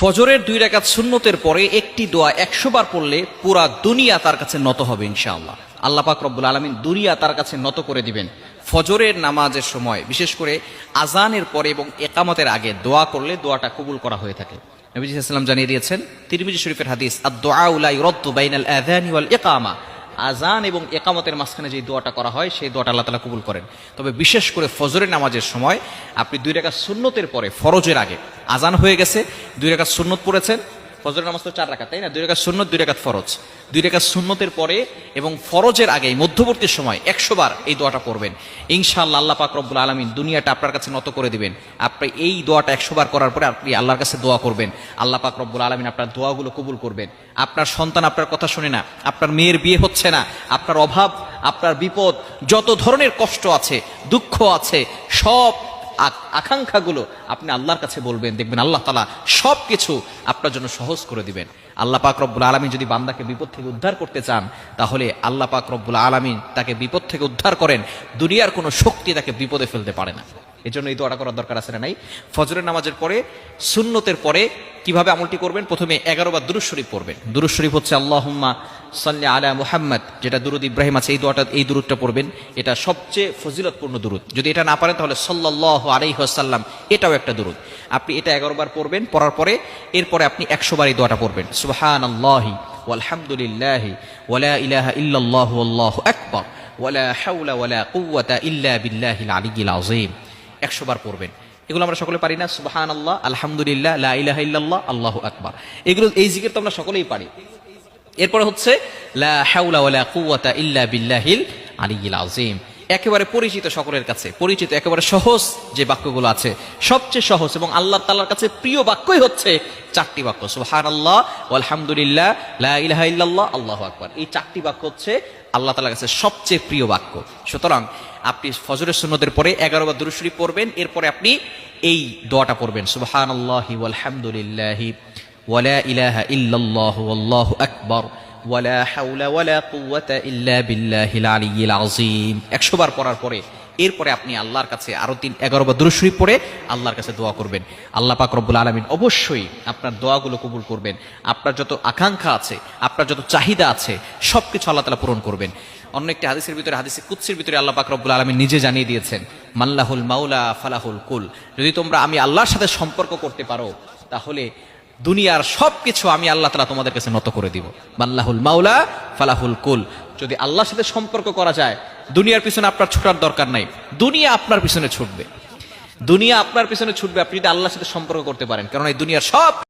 ফজরের 2 রাকাত সুন্নতের পরে একটি দোয়া 100 বার পড়লে পুরা দুনিয়া তার কাছে নত হবে ইনশাআল্লাহ। আল্লাহ পাক রব্বুল আলামিন দুনিয়া তার কাছে নত করে দিবেন। ফজরের নামাজের সময় বিশেষ করে আজানের পরে এবং ইকামতের আগে দোয়া করলে দোয়াটা কবুল করা হয়ে থাকে। নবী সাল্লাল্লাহু আলাইহি ওয়াসাল্লাম জানিয়ে দিয়েছেন, তিরমিজি শরীফের হাদিস, আদ-দুআউ লা ইউরাদ্দু বাইনাল আযানি ওয়াল ইকামা। আজান এবং ইকামতের মাঝখানে যে দোয়াটা করা হয় সেই দোয়াটা আল্লাহ তাআলা কবুল করেন। তবে বিশেষ করে ফজরের নামাজের সময় আপনি 2 রাকাত সুন্নতের পরে, ফরজের আগে আজান হয়ে গেছে, 2 রাকাত সুন্নত পড়েছেন। ফজরের নামাজ তো 4 রাকাত, তাই না? 2 রাকাত সুন্নত, 2 রাকাত ফরজ। 2 রাকাত সুন্নতের পরে এবং ফরজের আগে মধ্যবর্তী সময় 100 বার এই দোয়াটা পড়বেন। ইনশাআল্লাহ আল্লাহ পাক রব্বুল আলামিন দুনিয়াটা আপনার কাছে নত করে দিবেন। আপনি এই দোয়াটা 100 বার করার পরে আপনি আল্লাহর কাছে দোয়া করবেন, আল্লাহ পাক রব্বুল আলামিন আপনার দোয়াগুলো কবুল করবেন। আপনার সন্তান আপনার কথা শুনে না, আপনার মেয়ের বিয়ে হচ্ছে না, আপনার অভাব, আপনার বিপদ, যত ধরনের কষ্ট আছে, দুঃখ আছে, সব আকাঙ্ক্ষাগুলো আপনি আল্লাহর কাছে বলবেন, দেখবেন আল্লাহ তাআলা সবকিছু আপনার জন্য সহজ করে দিবেন। আল্লাহ পাক রব্বুল আলামিন যদি বান্দাকে বিপদ থেকে উদ্ধার করতে চান, তাহলে আল্লাহ পাক রব্বুল আলামিন তাকে বিপদ থেকে উদ্ধার করেন। দুনিয়ার কোনো শক্তি তাকে বিপদে ফেলতে পারে না। এজন্য এই দোয়াটা করার দরকার আছে না নাই? ফজরের নামাজের পরে সুন্নতের পরে কিভাবে আমলটি করবেন? প্রথমে 11 বার দুরূদ শরীফ পড়বেন। দুরূদ শরীফ হচ্ছে আল্লাহুম্মা সাল্লি আলা মুহাম্মদ, যেটা দুরূদ ইব্রাহিম আছে, এই দুরূদটা পড়বেন। এটা সবচেয়ে ফজিলতপূর্ণ দুরূদ। যদি এটা না পারেন তাহলে সাল্লাল্লাহু আলাইহি ওয়াসাল্লাম, এটাও একটা দুরূদ। আপনি এটা 11 বার পড়বেন। পড়ার পরে এরপরে আপনি 100 বার এই দোয়াটা পড়বেন, সুবহানাল্লাহি ওয়ালহামদুলিল্লাহি ওয়ালা ইলাহা ইল্লাল্লাহু আল্লাহু আকবার ওয়ালা হাওলা ওয়ালা কুওয়াতা ইল্লা বিল্লাহিল আলিয়্যিল আযীম। 100 বার পড়বেন। এগুলো আমরা সকলে পারি না? সুবহানাল্লাহ, আলহামদুলিল্লাহ, লা ইলাহা ইল্লাল্লাহ, আল্লাহু আকবার। এগুলো, এই জিকির তো আমরা সকলেই পারি। এরপরে হচ্ছে লা হাওলা ওয়ালা কুওয়াতা ইল্লা বিল্লাহিল আলিয়্যিল আযীম। একেবারে পরিচিত, সকলের কাছে পরিচিত, একেবারে সহজ যে বাক্যগুলো আছে, সবচেয়ে সহজ এবং আল্লাহ তাআলার কাছে প্রিয় বাক্যই হচ্ছে 4টি বাক্য, সুবহানাল্লাহ, আলহামদুলিল্লাহ, লা ইলাহা ইল্লাল্লাহ, আল্লাহু আকবার। এই 4টি বাক্য হচ্ছে আল্লাহ তাআলার কাছে সবচেয়ে প্রিয় বাক্য। সুতরাং আপনি ফজরের সুন্নতের পরে 11 বার দুরূদ শরীফ পড়বেন। এরপরে আপনি এই দোয়াটা পড়বেন, সুবহানাল্লাহি ওয়ালহামদুলিল্লাহি ওয়ালা ইলাহা ইল্লাল্লাহু আল্লাহু আকবার ওয়ালা হাওলা ওয়ালা কুওয়াতা ইল্লা বিল্লাহিল আলিয়্যিল আযীম। 100 বার পড়ার পরে এরপরে আপনি আল্লাহর কাছে আরো 11 বার দুরূদ শরীফ পড়ে আল্লাহর কাছে দোয়া করবেন। আল্লাহ পাক রব্বুল আলামিন অবশ্যই আপনার দোয়াগুলো কবুল করবেন। আপনার যত আকাঙ্ক্ষা আছে, আপনার যত চাহিদা আছে, সবকিছু আল্লাহ তাআলা পূরণ করবেন। অন্য একটি হাদিসের ভিতরে, হাদিসে কুদসির ভিতরে আল্লাহ পাক রব্বুল আলামিন নিজে জানিয়ে দিয়েছেন, মাল্লাহুল মাওলা ফালাহুল কুল। যদি তোমরা আমি আল্লাহর সাথে সম্পর্ক করতে পারো, তাহলে দুনিয়ার সবকিছু আমি আল্লাহ তাআলা তোমাদের কাছে নত করে দিব। মাল্লাহুল মাওলা ফালাহুল কুল। যদি আল্লাহর সাথে সম্পর্ক করা যায়, দুনিয়ার পিছনে আপনার ছোটার দরকার নাই, দুনিয়া আপনার পিছনে ছুটবে। দুনিয়া আপনার পিছনে ছুটবে আপনি যদি আল্লাহর সাথে সম্পর্ক করতে পারেন, কারণ এই দুনিয়ার সব